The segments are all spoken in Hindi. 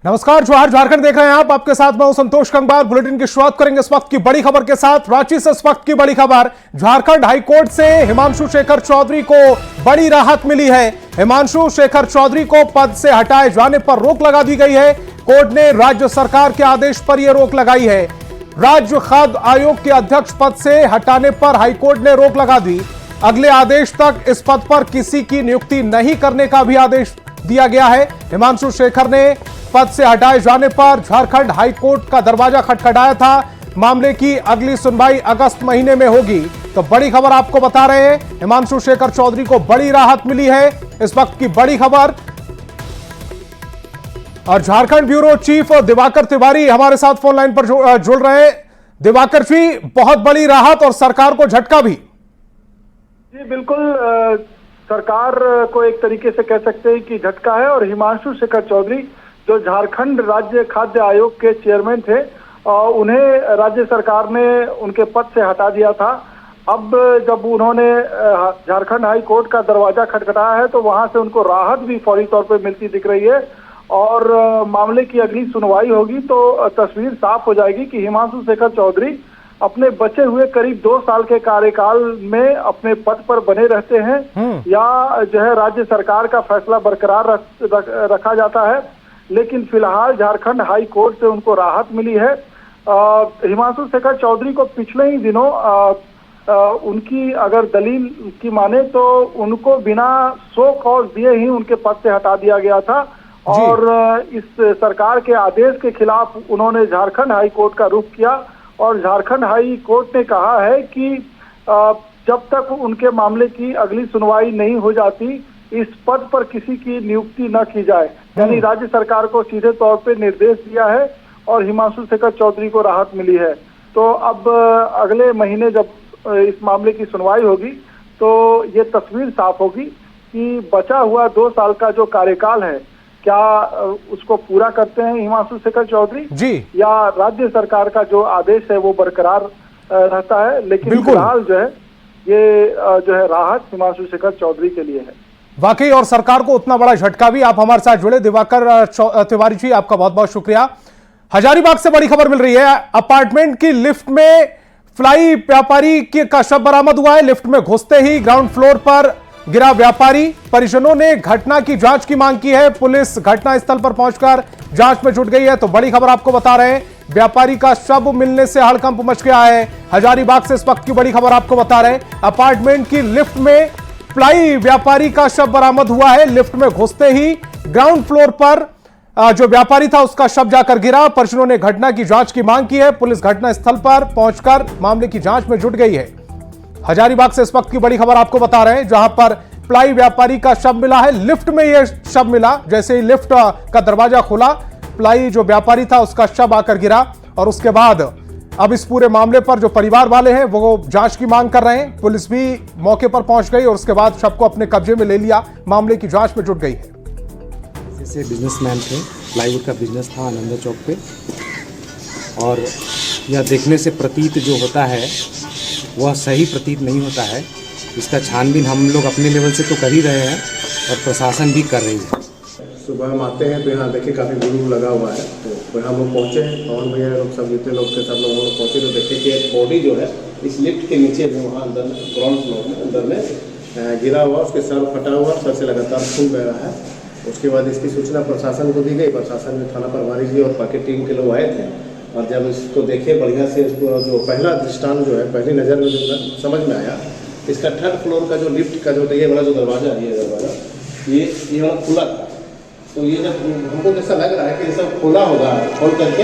नमस्कार, जोहार, झारखंड देख रहे हैं आप। आपके साथ मैं हूं संतोष कंगवार। बुलेटिन की शुरुआत करेंगे इस वक्त की बड़ी खबर के साथ। रांची से इस वक्त की बड़ी खबर, झारखंड हाईकोर्ट से हिमांशु शेखर चौधरी को बड़ी राहत मिली है। हिमांशु शेखर चौधरी को पद से हटाए जाने पर रोक लगा दी गई है। कोर्ट ने राज्य सरकार के आदेश पर यह रोक लगाई है। राज्य खाद्य आयोग के अध्यक्ष पद से हटाने पर हाईकोर्ट ने रोक लगा दी। अगले आदेश तक इस पद पर किसी की नियुक्ति नहीं करने का भी आदेश दिया गया है। हिमांशु शेखर ने पद से हटाए जाने पर झारखंड हाईकोर्ट का दरवाजा खटखटाया था। मामले की अगली सुनवाई अगस्त महीने में होगी। तो बड़ी खबर आपको बता रहे हैं, हिमांशु शेखर चौधरी को बड़ी राहत मिली है। इस वक्त की बड़ी खबर। और झारखंड ब्यूरो चीफ दिवाकर तिवारी हमारे साथ फोन लाइन पर जुड़ रहे हैं। दिवाकर जी, बहुत बड़ी राहत और सरकार को झटका भी। जी बिल्कुल, सरकार को एक तरीके से कह सकते हैं कि झटका है। और हिमांशु शेखर चौधरी जो झारखंड राज्य खाद्य आयोग के चेयरमैन थे, उन्हें राज्य सरकार ने उनके पद से हटा दिया था। अब जब उन्होंने झारखंड हाई कोर्ट का दरवाजा खटखटाया है तो वहां से उनको राहत भी फौरी तौर पे मिलती दिख रही है। और मामले की अगली सुनवाई होगी तो तस्वीर साफ हो जाएगी कि हिमांशु शेखर चौधरी अपने बचे हुए करीब 2 साल के कार्यकाल में अपने पद पर बने रहते हैं या जो है राज्य सरकार का फैसला बरकरार रखा जाता है। लेकिन फिलहाल झारखंड हाई कोर्ट से उनको राहत मिली है। हिमांशु शेखर चौधरी को पिछले ही दिनों उनकी अगर दलील की माने तो उनको बिना सो कॉज दिए ही उनके पद से हटा दिया गया था। और इस सरकार के आदेश के खिलाफ उन्होंने झारखंड हाई कोर्ट का रुख किया। और झारखंड हाई कोर्ट ने कहा है कि जब तक उनके मामले की अगली सुनवाई नहीं हो जाती, इस पद पर किसी की नियुक्ति न की जाए। यानी राज्य सरकार को सीधे तौर पे निर्देश दिया है और हिमांशु शेखर चौधरी को राहत मिली है। तो अब अगले महीने जब इस मामले की सुनवाई होगी तो ये तस्वीर साफ होगी कि बचा हुआ 2 साल का जो कार्यकाल है, क्या उसको पूरा करते हैं हिमांशु शेखर चौधरी जी, या राज्य सरकार का जो आदेश है वो बरकरार रहता है। लेकिन फिलहाल जो है ये जो है राहत हिमांशु शेखर चौधरी के लिए है। वाकई, और सरकार को उतना बड़ा झटका भी। आप हमारे साथ जुड़े दिवाकर तिवारी जी, आपका बहुत बहुत शुक्रिया। हजारीबाग से बड़ी खबर मिल रही है। अपार्टमेंट की लिफ्ट में फ्लाई व्यापारी का शव बरामद हुआ है। लिफ्ट में घुसते ही ग्राउंड फ्लोर पर गिरा व्यापारी। परिजनों ने घटना की जांच की मांग की है। पुलिस घटनास्थल पर पहुंचकर जांच में जुट गई है। तो बड़ी खबर आपको बता रहे हैं, व्यापारी का शव मिलने से हड़कंप मच गया है। हजारीबाग से इस वक्त की बड़ी खबर आपको बता रहे हैं, अपार्टमेंट की लिफ्ट में फ्लाई व्यापारी का शव बरामद हुआ है। लिफ्ट में घुसते ही ग्राउंड फ्लोर पर जो व्यापारी था उसका शव जाकर गिरा। परिजनों ने घटना की जांच की मांग की है। पुलिस घटनास्थल पर पहुंचकर मामले की जांच में जुट गई है। हजारीबाग से इस वक्त की बड़ी खबर आपको बता रहे हैं, जहां पर प्लाई व्यापारी का शव मिला है। लिफ्ट में यह शव मिला। जैसे ही लिफ्ट का दरवाजा खुला, प्लाई जो व्यापारी था उसका शव आकर गिरा। और उसके बाद अब इस पूरे मामले पर जो परिवार वाले हैं वो जांच की मांग कर रहे हैं। पुलिस भी मौके पर पहुंच गई और उसके बाद शव को अपने कब्जे में ले लिया। मामले की जांच में जुट गई है। जैसे बिजनेसमैन थे, प्लाईवुड का बिजनेस था आनंद चौक पे, और यह देखने से प्रतीत जो होता है वह सही प्रतीत नहीं होता है। इसका छानबीन हम लोग अपने लेवल से तो कर ही रहे हैं और प्रशासन भी कर रही है। सुबह हम आते हैं तो यहाँ देखिए काफ़ी भीड़ लगा हुआ है। तो हम लोग पहुँचे, पवन भैया लोग सब जितने लोग थे सब लोग पहुँचे तो देखे कि एक बॉडी जो है इस लिफ्ट के नीचे में वहाँ अंदर ग्राउंड फ्लोर में अंदर में गिरा हुआ, उसके सर फटा हुआ, सर से लगातार खून बह रहा है। उसके बाद इसकी सूचना प्रशासन को दी गई। प्रशासन में थाना प्रभारी जी और बाकी टीम के लोग आए थे और जब इसको देखे बढ़िया से, इसको जो पहला दृष्टांत जो है पहली नज़र में जो समझ में आया, इसका 3rd फ्लोर का जो लिफ्ट का जो ये वाला जो दरवाज़ा है, ये वाला खुला था। तो ये जब हमको जैसा लग रहा है कि ये सब खुला होगा, खोल करके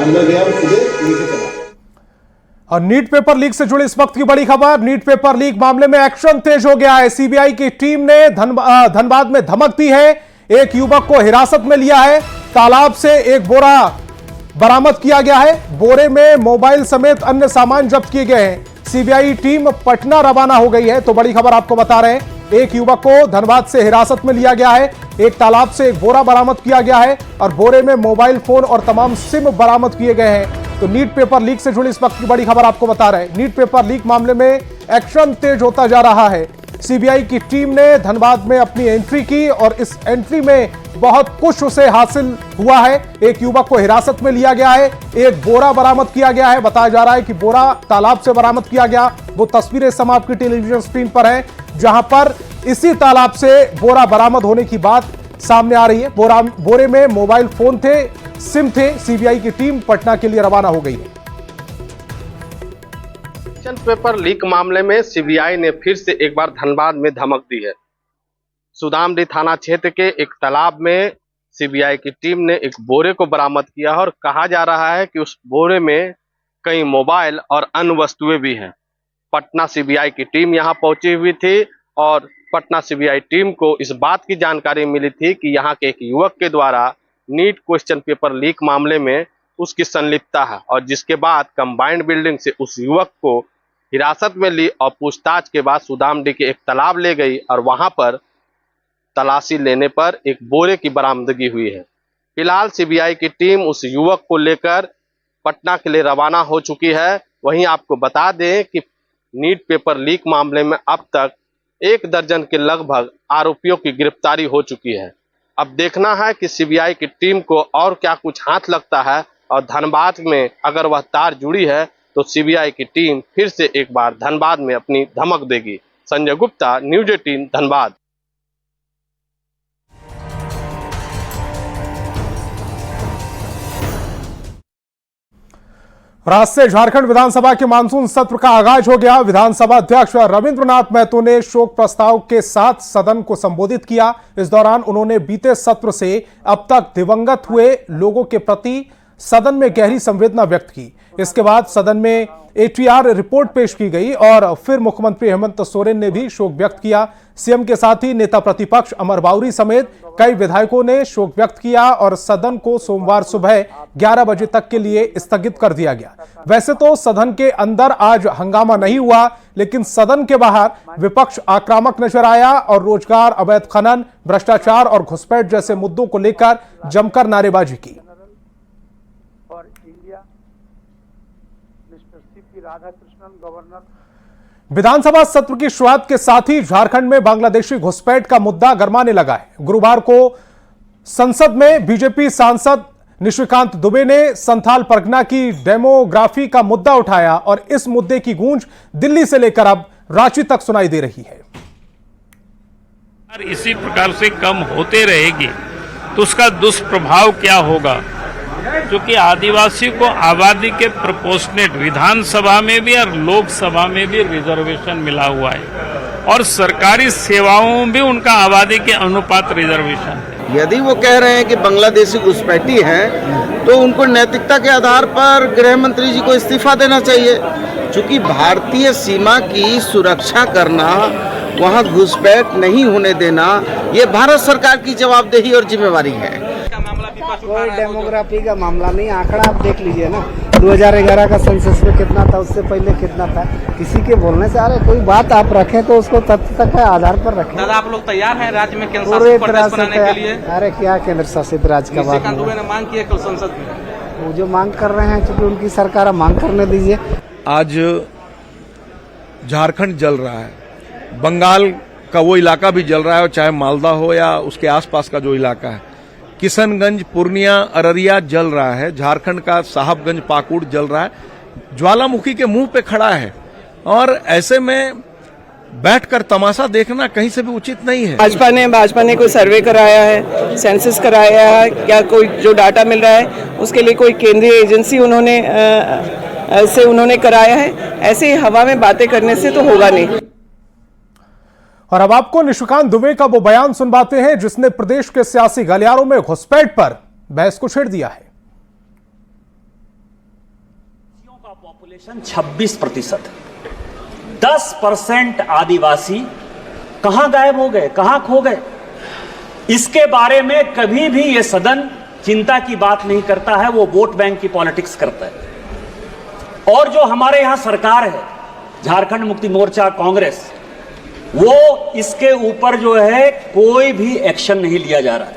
अंदर गया और सीधे नीचे चला। और नीट पेपर लीक से जुड़ी इस वक्त की बड़ी खबर, नीट पेपर लीक मामले में एक्शन तेज हो गया है। सीबीआई की टीम ने धनबाद में धमक दी है। एक युवक को हिरासत में लिया है। तालाब से एक बोरा बरामद किया गया है। बोरे में मोबाइल समेत अन्य सामान जब्त किए गए हैं। सीबीआई टीम पटना रवाना हो गई है। तो बड़ी खबर आपको बता रहे हैं, एक युवक को धनबाद से हिरासत में लिया गया है। एक तालाब से एक बोरा बरामद किया गया है और बोरे में मोबाइल फोन और तमाम सिम बरामद किए गए हैं। तो नीट पेपर लीक से जुड़ी इस वक्त की बड़ी खबर आपको बता रहे हैं, नीट पेपर लीक मामले में एक्शन तेज होता जा रहा है। सीबीआई की टीम ने धनबाद में अपनी एंट्री की और इस एंट्री में बहुत कुछ उसे हासिल हुआ है। एक युवक को हिरासत में लिया गया है, एक बोरा बरामद किया गया है। बताया जा रहा है कि बोरा तालाब से बरामद किया गया। वो तस्वीरें सम आपकी टेलीविजन स्क्रीन पर हैं, जहां पर इसी तालाब से बोरा बरामद होने की बात सामने आ रही है। बोरे में मोबाइल फोन थे, सिम थे। सीबीआई की टीम पटना के लिए रवाना हो गई है। क्वेश्चन पेपर लीक मामले में सीबीआई ने फिर से एक बार धनबाद में धमक दी है। सुदामडी थाना क्षेत्र के एक तालाब में सीबीआई की टीम ने एक बोरे को बरामद किया है और कहा जा रहा है कि उस बोरे में कई मोबाइल और अन्य वस्तुएं भी हैं। पटना सीबीआई की टीम यहां पहुंची हुई थी और पटना सीबीआई टीम को इस बात की जानकारी मिली थी कि यहां के एक युवक के द्वारा नीट क्वेश्चन पेपर लीक मामले में उसकी संलिप्तता है, और जिसके बाद कंबाइंड बिल्डिंग से उस युवक को हिरासत में ली और पूछताछ के बाद सुदामडी के एक तालाब ले गई और वहां पर तलाशी लेने पर एक बोरे की बरामदगी हुई है। फिलहाल सीबीआई की टीम उस युवक को लेकर पटना के लिए रवाना हो चुकी है। वहीं आपको बता दें कि नीट पेपर लीक मामले में अब तक 1 दर्जन के लगभग आरोपियों की गिरफ्तारी हो चुकी है। अब देखना है कि सीबीआई की टीम को और क्या कुछ हाथ लगता है, और धनबाद में अगर वह तार जुड़ी है तो सीबीआई की टीम फिर से एक बार धनबाद में अपनी धमक देगी। संजय गुप्ता, न्यूज 18 धनबाद। आज से झारखंड विधानसभा के मानसून सत्र का आगाज हो गया। विधानसभा अध्यक्ष रविंद्रनाथ महतो ने शोक प्रस्ताव के साथ सदन को संबोधित किया। इस दौरान उन्होंने बीते सत्र से अब तक दिवंगत हुए लोगों के प्रति सदन में गहरी संवेदना व्यक्त की। इसके बाद सदन में एटीआर रिपोर्ट पेश की गई और फिर मुख्यमंत्री हेमंत सोरेन ने भी शोक व्यक्त किया। सीएम के साथ ही नेता प्रतिपक्ष अमर बाउरी समेत कई विधायकों ने शोक व्यक्त किया और सदन को सोमवार सुबह 11 बजे तक के लिए स्थगित कर दिया गया। वैसे तो सदन के अंदर आज हंगामा नहीं हुआ, लेकिन सदन के बाहर विपक्ष आक्रामक नजर आया और रोजगार, अवैध खनन, भ्रष्टाचार और घुसपैठ जैसे मुद्दों को लेकर जमकर नारेबाजी की। विधानसभा सत्र की शुरुआत के साथ ही झारखंड में बांग्लादेशी घुसपैठ का मुद्दा गरमाने लगा है। गुरुवार को संसद में बीजेपी सांसद निशिकांत दुबे ने संथाल परगना की डेमोग्राफी का मुद्दा उठाया और इस मुद्दे की गूंज दिल्ली से लेकर अब रांची तक सुनाई दे रही है। इसी प्रकार से कम होते रहेगी तो उसका दुष्प्रभाव क्या होगा, क्योंकि आदिवासी को आबादी के प्रोपोर्शनेट विधानसभा में भी और लोकसभा में भी रिजर्वेशन मिला हुआ है और सरकारी सेवाओं में भी उनका आबादी के अनुपात रिजर्वेशन है। यदि वो कह रहे हैं कि बांग्लादेशी घुसपैठी हैं, तो उनको नैतिकता के आधार पर गृह मंत्री जी को इस्तीफा देना चाहिए, क्योंकि भारतीय सीमा की सुरक्षा करना, वहाँ घुसपैठ नहीं होने देना, ये भारत सरकार की जवाबदेही और जिम्मेवारी है। कोई डेमोग्राफी का मामला नहीं, आंकड़ा आप देख लीजिए ना, 2011 का सेंसस में कितना था, उससे पहले कितना था। किसी के बोलने से अरे कोई बात आप रखें तो उसको तथ्य तक के आधार पर रखें। दादा, आप लोग तैयार हैं राज्य में केंद्र शासित प्रदेश बनाने के लिए? अरे क्या केंद्र शासित राज्य का बात दुबे ने मांग की है कल संसद में। वो जो मांग कर रहे हैं, चूंकि उनकी सरकार, मांग करने दीजिए। आज झारखंड जल रहा है, बंगाल का वो इलाका भी जल रहा है, और चाहे मालदा हो या उसके आसपास का जो इलाका है, किशनगंज, पूर्णिया, अररिया जल रहा है, झारखंड का साहबगंज, पाकुड़ जल रहा है, ज्वालामुखी के मुंह पे खड़ा है, और ऐसे में बैठकर तमाशा देखना कहीं से भी उचित नहीं है। भाजपा ने कोई सर्वे कराया है, सेंसस कराया है क्या? कोई जो डाटा मिल रहा है उसके लिए कोई केंद्रीय एजेंसी उन्होंने कराया है? ऐसे हवा में बातें करने से तो होगा नहीं। और अब आपको निशिकांत दुबे का वो बयान सुनवाते हैं जिसने प्रदेश के सियासी गलियारों में घुसपैठ पर बहस को छेड़ दिया है। का पॉपुलेशन 26%, 10% आदिवासी कहां गायब हो गए, कहां खो गए? इसके बारे में कभी भी यह सदन चिंता की बात नहीं करता है, वो वोट बैंक की पॉलिटिक्स करता है। और जो हमारे यहां सरकार है, झारखंड मुक्ति मोर्चा, कांग्रेस, वो इसके ऊपर जो है कोई भी एक्शन नहीं लिया जा रहा है।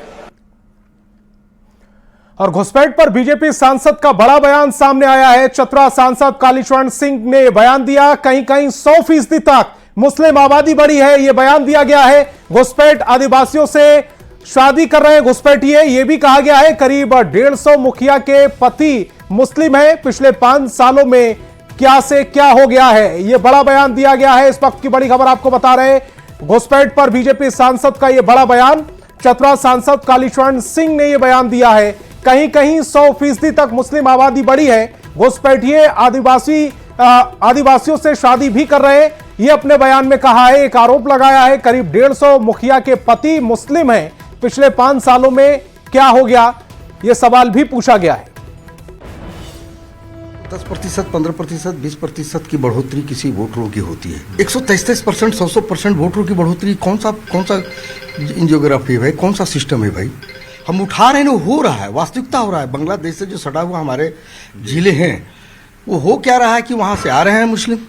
और घुसपैठ पर बीजेपी सांसद का बड़ा बयान सामने आया है। चतरा सांसद कालीचरण सिंह ने बयान दिया, कहीं कहीं 100% तक मुस्लिम आबादी बढ़ी है, यह बयान दिया गया है। घुसपैठ आदिवासियों से शादी कर रहे घुसपैठिए। यह भी कहा गया है करीब 150 मुखिया के पति मुस्लिम हैं। पिछले 5 सालों में क्या से क्या हो गया है, यह बड़ा बयान दिया गया है। इस वक्त की बड़ी खबर आपको बता रहे हैं, घुसपैठ पर बीजेपी सांसद का यह बड़ा बयान। चतरा सांसद कालीचरण सिंह ने यह बयान दिया है। कहीं कहीं 100% तक मुस्लिम आबादी बढ़ी है। घुसपैठिए आदिवासियों से शादी भी कर रहे हैं, यह अपने बयान में कहा है। एक आरोप लगाया है करीब 150 मुखिया के पति मुस्लिम हैं। पिछले 5 सालों में क्या हो गया, यह सवाल भी पूछा गया है। 10%, 15%, 20% की बढ़ोतरी किसी वोटरों की होती है। 133%, 100% वोटरों की बढ़ोतरी कौन सा जियोग्राफी है भाई, कौन सा सिस्टम है भाई? हम उठा रहे हैं ना, हो रहा है, वास्तविकता हो रहा है। बांग्लादेश से जो सटा हुआ हमारे जिले हैं, वो हो क्या रहा है कि वहां से आ रहे हैं मुस्लिम,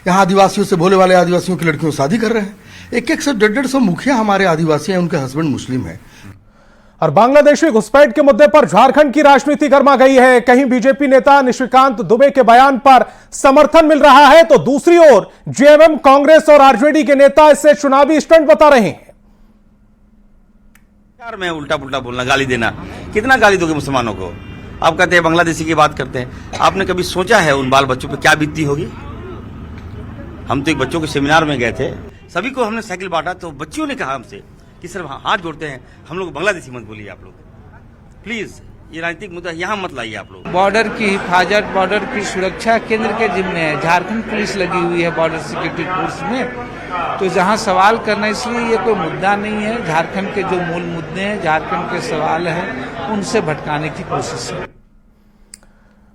यहाँ आदिवासियों से, भोले वाले आदिवासियों की लड़कियों शादी कर रहे हैं। 100 150 मुखिया हमारे आदिवासी हैं, उनके हस्बैंड मुस्लिम हैं। और बांग्लादेशी घुसपैठ के मुद्दे पर झारखंड की राजनीति गर्मा गई है। कहीं बीजेपी नेता निशिकांत दुबे के बयान पर समर्थन मिल रहा है, तो दूसरी ओर जेएमएम, कांग्रेस और आरजेडी के नेता इसे चुनावी स्टंट बता रहे हैं। यार मैं उल्टा पुल्टा बोलना, गाली देना, कितना गाली दोगे मुसलमानों को? आप कहते हैं बांग्लादेशी की बात करते हैं। आपने कभी सोचा है उन बाल बच्चों पे क्या बीतती होगी? हम तो एक बच्चों के सेमिनार में गए थे, सभी को हमने साइकिल बांटा, तो बच्चियों ने कहा हमसे कि सिर्फ हाथ जोड़ते हैं, हम लोग बांग्लादेशी मत बोलिए आप लोग, प्लीज ये राजनीतिक मुद्दा यहाँ मत लाइए आप लोग। बॉर्डर की हिफाजत, बॉर्डर की सुरक्षा केंद्र के जिम्मे है। झारखंड पुलिस लगी हुई है बॉर्डर सिक्योरिटी फोर्स में, तो जहाँ सवाल करना, इसलिए ये कोई मुद्दा नहीं है। झारखंड के जो मूल मुद्दे हैं, झारखंड के सवाल हैं, उनसे भटकाने की कोशिश है।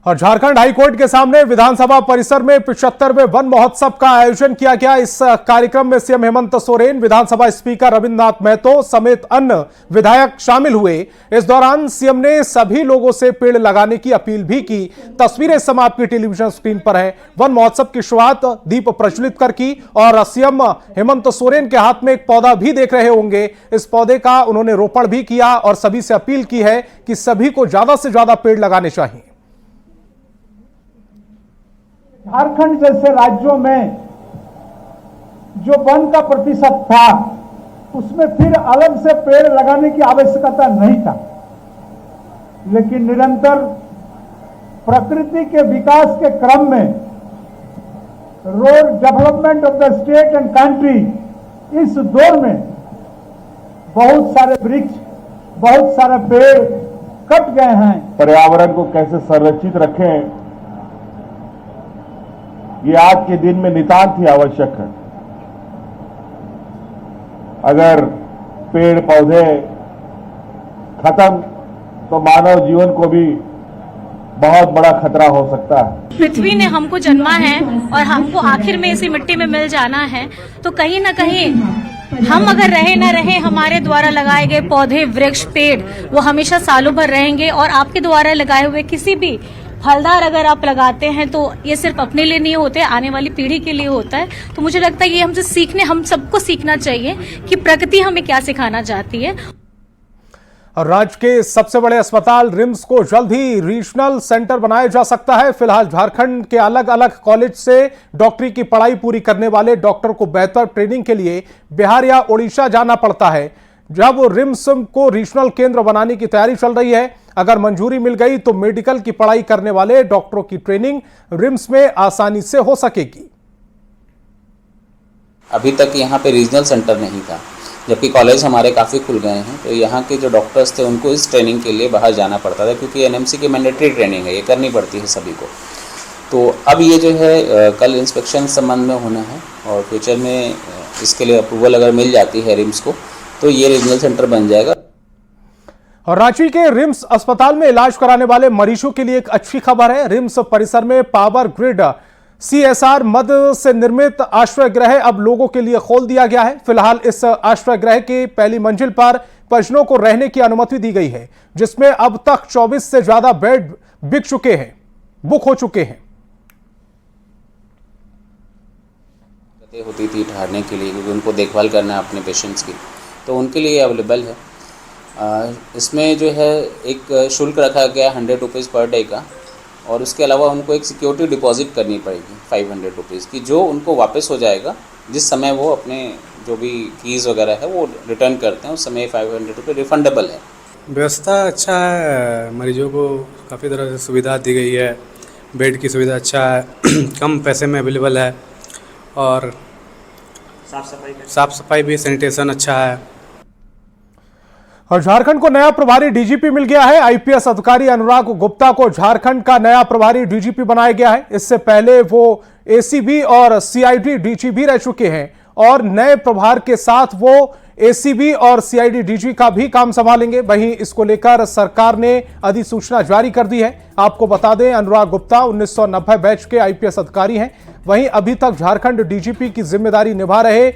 और झारखंड हाईकोर्ट के सामने विधानसभा परिसर में 75वें वन महोत्सव का आयोजन किया गया। इस कार्यक्रम में सीएम हेमंत सोरेन, विधानसभा स्पीकर रविन्द्रनाथ महतो समेत अन्य विधायक शामिल हुए। इस दौरान सीएम ने सभी लोगों से पेड़ लगाने की अपील भी की। तस्वीरें इस समय आपकी टेलीविजन स्क्रीन पर है। वन महोत्सव की शुरुआत दीप प्रज्वलित कर की और सीएम हेमंत सोरेन के हाथ में एक पौधा भी देख रहे होंगे। इस पौधे का उन्होंने रोपण भी किया और सभी से अपील की है कि सभी को ज्यादा से ज्यादा पेड़ लगाने चाहिए। झारखंड जैसे राज्यों में जो वन का प्रतिशत था, उसमें फिर अलग से पेड़ लगाने की आवश्यकता नहीं था, लेकिन निरंतर प्रकृति के विकास के क्रम में road development of the state and country, इस दौर में बहुत सारे वृक्ष, बहुत सारे पेड़ कट गए हैं। पर्यावरण को कैसे संरक्षित रखें, ये आज के दिन में नितांत ही आवश्यक है। अगर पेड़ पौधे खत्म तो मानव जीवन को भी बहुत बड़ा खतरा हो सकता है। पृथ्वी ने हमको जन्मा है और हमको आखिर में इसी मिट्टी में मिल जाना है, तो कहीं ना कहीं हम अगर रहे ना रहे, हमारे द्वारा लगाए गए पौधे, वृक्ष, पेड़ वो हमेशा सालों भर रहेंगे। और आपके द्वारा लगाए हुए किसी भी फलदार अगर आप लगाते हैं तो ये सिर्फ अपने लिए नहीं होते, आने वाली पीढ़ी के लिए होता है। तो मुझे लगता है ये हम सबको सीखना चाहिए कि प्रकृति हमें क्या सिखाना चाहती है। और राज्य के सबसे बड़े अस्पताल रिम्स को जल्द ही रीजनल सेंटर बनाया जा सकता है। फिलहाल झारखंड के अलग अलग कॉलेज से डॉक्टरी की पढ़ाई पूरी करने वाले डॉक्टर को बेहतर ट्रेनिंग के लिए बिहार या उड़ीसा जाना पड़ता है। जब रिम्स को रीजनल केंद्र बनाने की तैयारी चल रही है, अगर मंजूरी मिल गई तो मेडिकल की पढ़ाई करने वाले डॉक्टरों की ट्रेनिंग रिम्स में आसानी से हो सकेगी। अभी तक यहाँ पे रीजनल सेंटर नहीं था, जबकि कॉलेज हमारे काफ़ी खुल गए हैं, तो यहाँ के जो डॉक्टर्स थे उनको इस ट्रेनिंग के लिए बाहर जाना पड़ता था, क्योंकि एनएमसी की मैंडेटरी ट्रेनिंग है, ये करनी पड़ती है सभी को। तो अब ये जो है कल इंस्पेक्शन संबंध में होना है और फ्यूचर में इसके लिए अप्रूवल अगर मिल जाती है रिम्स को तो ये रीजनल सेंटर बन जाएगा। और रांची के रिम्स अस्पताल में इलाज कराने वाले मरीजों के लिए एक अच्छी खबर है। रिम्स परिसर में पावर ग्रिड सीएसआर मद से निर्मित आश्रय गृह अब लोगों के लिए खोल दिया गया है। फिलहाल इस आश्रय गृह की पहली मंजिल पर परिजनों को रहने की अनुमति दी गई है, जिसमें अब तक 24 से ज्यादा बेड बुक हो चुके हैं। होती थी ठहरने के लिए, क्योंकि उनको देखभाल करना है अपने पेशेंट्स की, तो उनके लिए अवेलेबल है। इसमें जो है एक शुल्क रखा गया 100 रुपीज़ पर डे का, और उसके अलावा उनको एक सिक्योरिटी डिपॉजिट करनी पड़ेगी 500 रुपीज़ की, जो उनको वापस हो जाएगा जिस समय वो अपने जो भी फीस वगैरह है वो रिटर्न करते हैं उस समय 500 रुपये रिफंडेबल है। व्यवस्था अच्छा है, मरीजों को काफ़ी तरह से सुविधा दी गई है, बेड की सुविधा अच्छा है, कम पैसे में अवेलेबल है और साफ सफाई भी सैनिटेशन अच्छा है। और झारखंड को नया प्रभारी डीजीपी मिल गया है। आईपीएस अधिकारी अनुराग गुप्ता को झारखंड का नया प्रभारी डीजीपी बनाया गया है। इससे पहले वो एसीबी और सीआईडी डीजी रह चुके हैं और नए प्रभार के साथ वो एसीबी और सीआईडी डीजी का भी काम संभालेंगे। वहीं इसको लेकर सरकार ने अधिसूचना जारी कर दी है। आपको बता दें, अनुराग गुप्ता 1990 बैच के आईपीएस अधिकारी हैं। वहीं अभी तक झारखंड डीजीपी की जिम्मेदारी निभा रहे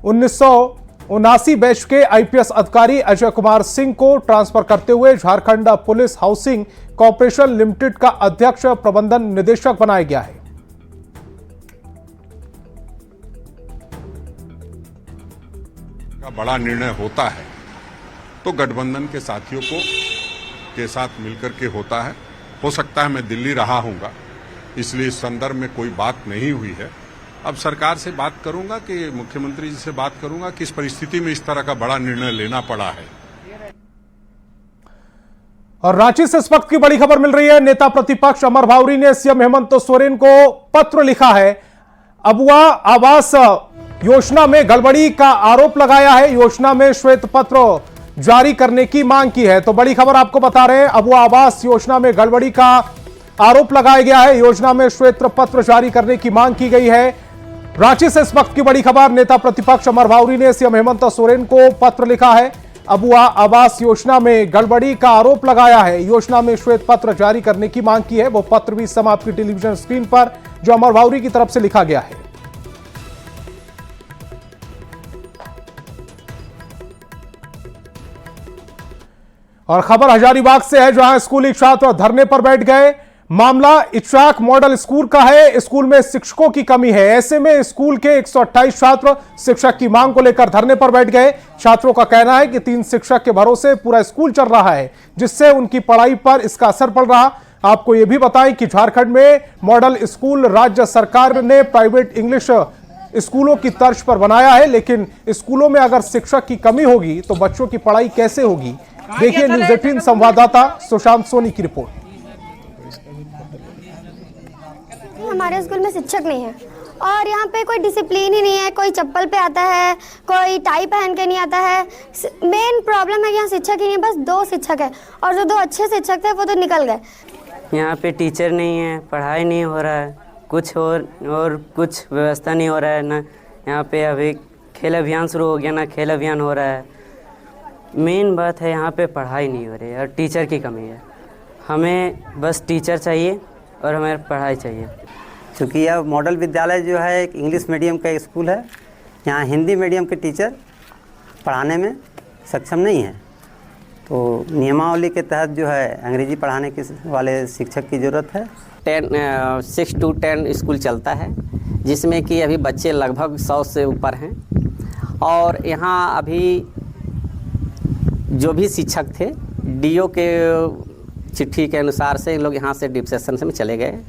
1979 बैच के आईपीएस अधिकारी अजय कुमार सिंह को ट्रांसफर करते हुए Jharkhand police housing corporation limited का अध्यक्ष प्रबंधन निदेशक बनाया गया है। का बड़ा निर्णय होता है तो गठबंधन के साथियों के साथ मिलकर के होता है। हो सकता है मैं दिल्ली रहा हूंगा, इसलिए इस संदर्भ में कोई बात नहीं हुई है। अब सरकार से बात करूंगा कि मुख्यमंत्री जी से बात करूंगा कि इस परिस्थिति में इस तरह का बड़ा निर्णय लेना पड़ा है। और रांची से इस वक्त की बड़ी खबर मिल रही है। नेता प्रतिपक्ष अमर भावरी ने सीएम हेमंत सोरेन को पत्र लिखा है। अबुआ आवास योजना में गड़बड़ी का आरोप लगाया है, योजना में श्वेत पत्र जारी करने की मांग की है। तो बड़ी खबर आपको बता रहे हैं, अबुआ आवास योजना में गड़बड़ी का आरोप लगाया गया है, योजना में श्वेत पत्र जारी करने की मांग की गई है। रांची से इस वक्त की बड़ी खबर, नेता प्रतिपक्ष अमर भावरी ने सीएम हेमंत सोरेन को पत्र लिखा है। अबुआ आवास योजना में गड़बड़ी का आरोप लगाया है, योजना में श्वेत पत्र जारी करने की मांग की है। वो पत्र भी इस समय आपकी टेलीविजन स्क्रीन पर जो अमर भावरी की तरफ से लिखा गया है। और खबर हजारीबाग से है, जहां स्कूली छात्र धरने पर बैठ गए। मामला इचाक मॉडल स्कूल का है। स्कूल में शिक्षकों की कमी है, ऐसे में स्कूल के 128 छात्र शिक्षक की मांग को लेकर धरने पर बैठ गए। छात्रों का कहना है कि 3 शिक्षक के भरोसे पूरा स्कूल चल रहा है, जिससे उनकी पढ़ाई पर इसका असर पड़ रहा। आपको यह भी बताएं कि झारखंड में मॉडल स्कूल राज्य सरकार ने प्राइवेट इंग्लिश स्कूलों की तर्ज पर बनाया है, लेकिन स्कूलों में अगर शिक्षक की कमी होगी तो बच्चों की पढ़ाई कैसे होगी? देखिए न्यूज़ 18 संवाददाता सुशांत सोनी की रिपोर्ट। हमारे स्कूल में शिक्षक नहीं है और यहाँ पे कोई डिसिप्लिन ही नहीं है। कोई चप्पल पे आता है, कोई टाई पहन के नहीं आता है। मेन प्रॉब्लम है कि यहाँ शिक्षक ही नहीं है, बस 2 शिक्षक है और जो 2 अच्छे शिक्षक थे वो तो निकल गए। यहाँ पे टीचर नहीं है, पढ़ाई नहीं हो रहा है, कुछ और कुछ व्यवस्था नहीं हो रहा है ना। यहाँ पे अभी खेल अभियान शुरू हो गया ना, खेल अभियान हो रहा है। मेन बात है यहाँ पे पढ़ाई नहीं हो रही है और टीचर की कमी है। हमें बस टीचर चाहिए और हमें पढ़ाई चाहिए। क्योंकि यह मॉडल विद्यालय जो है एक इंग्लिश मीडियम का स्कूल है, यहाँ हिंदी मीडियम के टीचर पढ़ाने में सक्षम नहीं है। तो नियमावली के तहत जो है अंग्रेजी पढ़ाने के वाले शिक्षक की ज़रूरत है। 6 to 10 स्कूल चलता है, जिसमें कि अभी बच्चे लगभग 100 से ऊपर हैं। और यहाँ अभी जो भी शिक्षक थे डीओ के चिट्ठी के अनुसार से लोग यहाँ से डिप्रेशन में चले गए।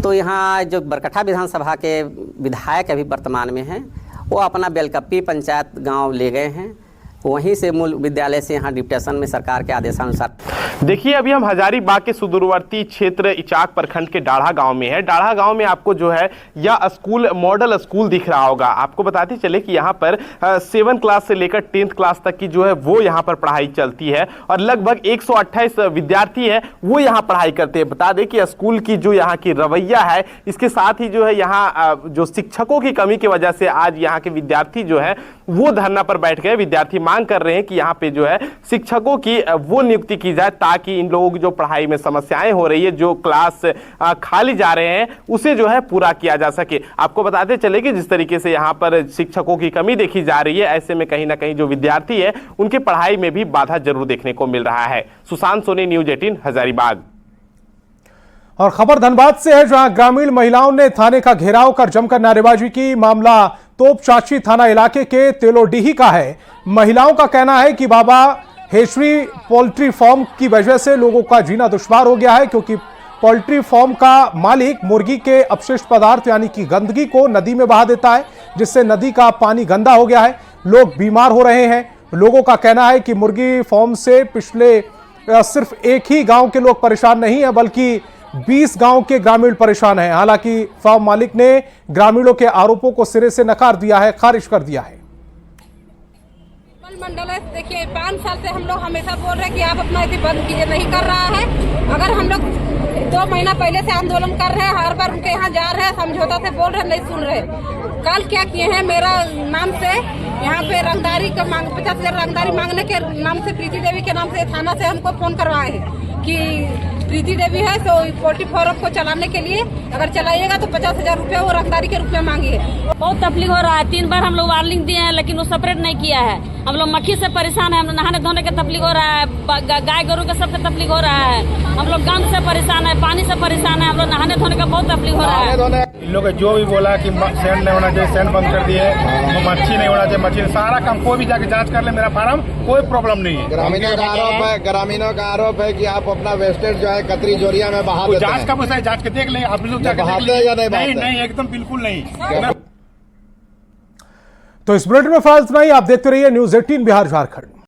तो यहाँ जो बरकठा विधानसभा के विधायक अभी वर्तमान में हैं, वो अपना बेलकप्पी पंचायत गांव ले गए हैं, वहीं से मूल विद्यालय से यहाँ डिप्टेशन में सरकार के आदेशानुसार। देखिए अभी हम हजारीबाग के सुदूरवर्ती क्षेत्र इचाक प्रखंड के डाढ़ा गांव में है। डाढ़ा गांव में आपको जो है यह स्कूल मॉडल स्कूल दिख रहा होगा। आपको बताते चले कि यहाँ पर 7 क्लास से लेकर 10th क्लास तक की जो है वो यहाँ पर पढ़ाई चलती है और लगभग 128 विद्यार्थी है वो यहाँ पढ़ाई करते हैं। बता दें कि स्कूल की जो यहाँ की रवैया है, इसके साथ ही जो है यहाँ जो शिक्षकों की कमी की वजह से आज यहाँ के विद्यार्थी जो है वो धरना पर बैठ गए। विद्यार्थी मांग कर रहे हैं कि यहाँ पे जो है शिक्षकों की वो नियुक्ति की जाए, ताकि इन लोगों की जो पढ़ाई में समस्याएं हो रही है, जो क्लास खाली जा रहे हैं, उसे जो है पूरा किया जा सके। आपको बताते चले कि जिस तरीके से यहाँ पर शिक्षकों की कमी देखी जा रही है, ऐसे में कहीं ना कहीं जो विद्यार्थी है उनकी पढ़ाई में भी बाधा जरूर देखने को मिल रहा है। सुशांत सोनी, न्यूज़ 18 हजारीबाग। और खबर धनबाद से है, जहां ग्रामीण महिलाओं ने थाने का घेराव कर जमकर नारेबाजी की। मामला तोपचाची थाना इलाके के तेलोडीही का है। महिलाओं का कहना है कि बाबा हेचरी पोल्ट्री फार्म की वजह से लोगों का जीना दुश्वार हो गया है, क्योंकि पोल्ट्री फार्म का मालिक मुर्गी के अपशिष्ट पदार्थ यानी कि गंदगी को नदी में बहा देता है। जिससे नदी का पानी गंदा हो गया है, लोग बीमार हो रहे हैं। लोगों का कहना है कि मुर्गी फार्म से पिछले सिर्फ एक ही गांव के लोग परेशान नहीं है, बल्कि 20 गांव के ग्रामीण परेशान हैं। हालांकि फार्म मालिक ने ग्रामीणों के आरोपों को सिरे से नकार दिया है, खारिज कर दिया है। मंडल है, देखिए 5 साल से हम लोग हमेशा बोल रहे हैं कि आप अपना इसे बंद कीजिए, नहीं कर रहा है। अगर हम लोग 2 महीना पहले से आंदोलन कर रहे हैं, हर बार उनके यहाँ जा रहे हैं, समझौता से बोल रहे हैं, नहीं सुन रहे। कल क्या किए हैं, मेरा नाम से यहाँ पे रंगदारी का 50,000 रंगदारी मांगने के नाम से प्रीति देवी के नाम से थाना से हमको फोन करवाए हैं कि प्रीति देवी है तो पोल्ट्री फार्म को चलाने के लिए अगर चलाइएगा तो 50,000 रुपये वो रंगदारी के रूप में मांगिए। बहुत तकलीफ हो रहा है। 3 बार हम लोग वार्निंग दिए हैं, लेकिन वो सेपरेट नहीं किया है। हम लोग मक्खी से परेशान है, हम लोग नहाने धोने का तकलीफ हो रहा है, गाय गोरू का सबका तकलीफ हो रहा है। हम लोग गंद से परेशान है, पानी से परेशान है, हम लोग नहाने धोने का बहुत तकलीफ हो रहा है। इन लोग जो भी बोला कि सैंड नहीं होना चाहिए, सैंड बंद कर दिए, मच्छी नहीं होना चाहिए, मच्छी सारा काम कोई भी जाके जांच कर ले, मेरा फार्म कोई प्रॉब्लम नहीं है। ग्रामीणों का आरोप है कि आप अपना वेस्टेज जो है कतरी जोरिया में बहा देते हैं। जांच का पैसा है, जांच के देख लें आप लोग, बहाते हैं या नहीं? नहीं, एकदम बिल्कुल नहीं। तो इस बुलेटिन में फिलहाल इतना ही। आप देखते रहिए न्यूज़ 18 बिहार झारखंड।